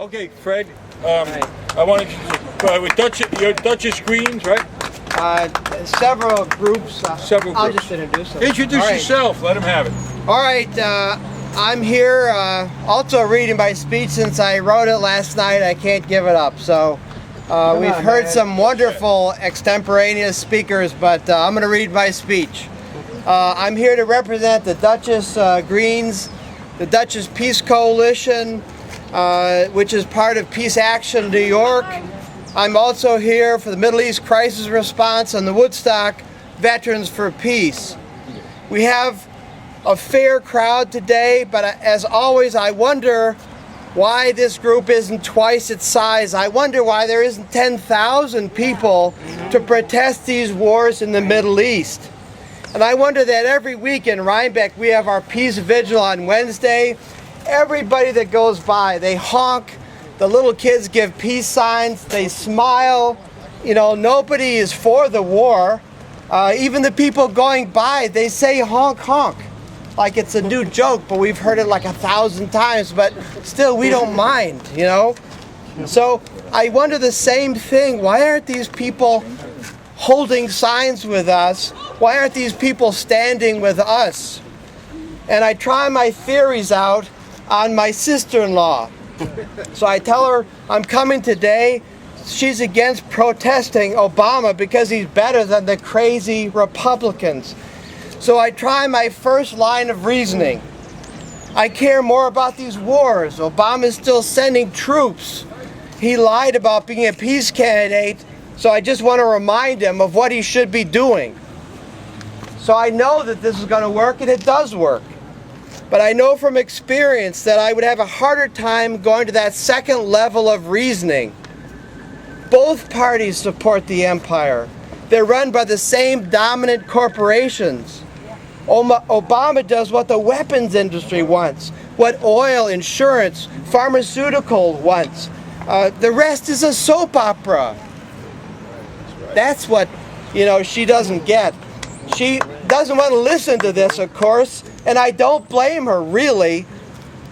Okay, Fred. I want to with your Dutchess Greens, right? Several groups. Several I'll groups. just introduce them. Introduce yourself. Let him have it. All right. I'm here also reading my speech since I wrote it last night. I can't give it up. So we've heard some wonderful extemporaneous speakers, but I'm going to read my speech. I'm here to represent the Dutchess Greens, the Dutchess Peace Coalition, which is part of Peace Action New York. I'm also here for the Middle East Crisis Response and the Woodstock Veterans for Peace. We have a fair crowd today, but as always, I wonder why this group isn't twice its size. I wonder why there isn't 10,000 people to protest these wars in the Middle East. And I wonder that every week in Rhinebeck we have our Peace Vigil on Wednesday. Everybody that goes by, they honk, the little kids give peace signs, they smile. You know, nobody is for the war. Even the people going by, they say honk, honk. Like it's a new joke, but we've heard it like 1,000 times, but still we don't mind, you know? So I wonder the same thing. Why aren't these people holding signs with us? Why aren't these people standing with us? And I try my theories out on my sister-in-law. So I tell her I'm coming today. She's against protesting Obama because he's better than the crazy Republicans. So I try my first line of reasoning. I care more about these wars. Obama is still sending troops. He lied about being a peace candidate, so I just want to remind him of what he should be doing. So I know that this is going to work, and it does work. But I know from experience that I would have a harder time going to that second level of reasoning. Both parties support the empire. They're run by the same dominant corporations. Obama does what the weapons industry wants, what oil, insurance, pharmaceutical wants. The rest is a soap opera. That's what, she doesn't get. She doesn't want to listen to this, of course, and I don't blame her, really,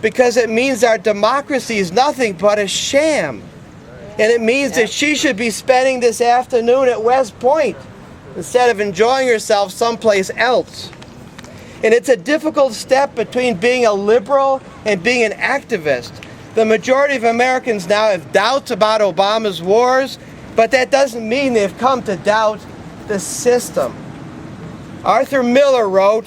because it means our democracy is nothing but a sham. And it means that she should be spending this afternoon at West Point instead of enjoying herself someplace else. And it's a difficult step between being a liberal and being an activist. The majority of Americans now have doubts about Obama's wars, but that doesn't mean they've come to doubt the system. Arthur Miller wrote,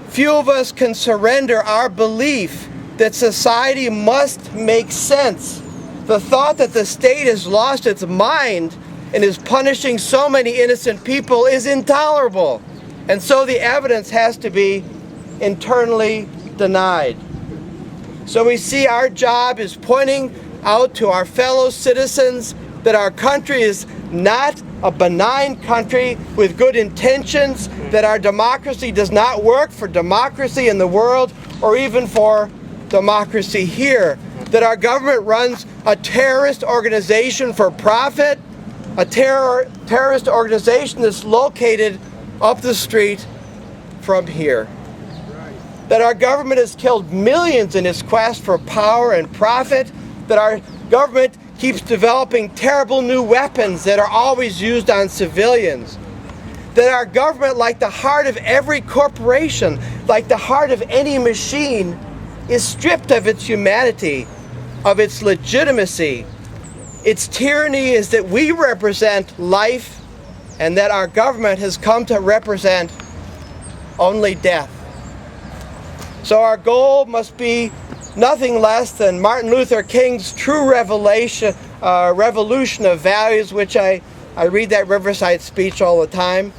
"Few of us can surrender our belief that society must make sense. The thought that the state has lost its mind and is punishing so many innocent people is intolerable. And so the evidence has to be internally denied." So we see our job is pointing out to our fellow citizens that our country is not a benign country with good intentions, that our democracy does not work for democracy in the world or even for democracy here, that our government runs a terrorist organization for profit, a terrorist organization that's located up the street from here, that our government has killed millions in its quest for power and profit, that our government keeps developing terrible new weapons that are always used on civilians, that our government, like the heart of every corporation, like the heart of any machine, is stripped of its humanity, of its legitimacy. Its tyranny is that we represent life and that our government has come to represent only death. So our goal must be nothing less than Martin Luther King's true revolution of values, which I read that Riverside speech all the time.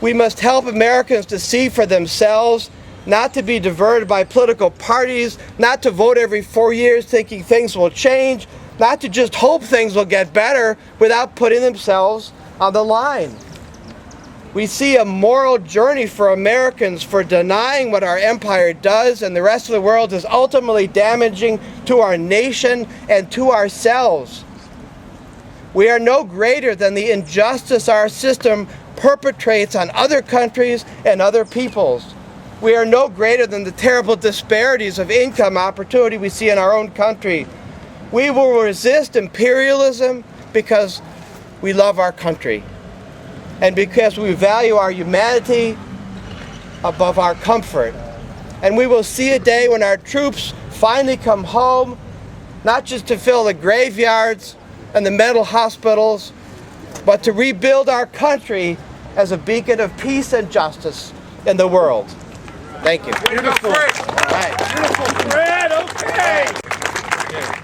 We must help Americans to see for themselves, not to be diverted by political parties, not to vote every 4 years thinking things will change, not to just hope things will get better without putting themselves on the line. We see a moral journey for Americans for denying what our empire does and the rest of the world is ultimately damaging to our nation and to ourselves. We are no greater than the injustice our system perpetrates on other countries and other peoples. We are no greater than the terrible disparities of income opportunity we see in our own country. We will resist imperialism because we love our country and because we value our humanity above our comfort. And we will see a day when our troops finally come home, not just to fill the graveyards and the mental hospitals, but to rebuild our country as a beacon of peace and justice in the world. Thank you. Beautiful. All right. Beautiful, Fred. Okay.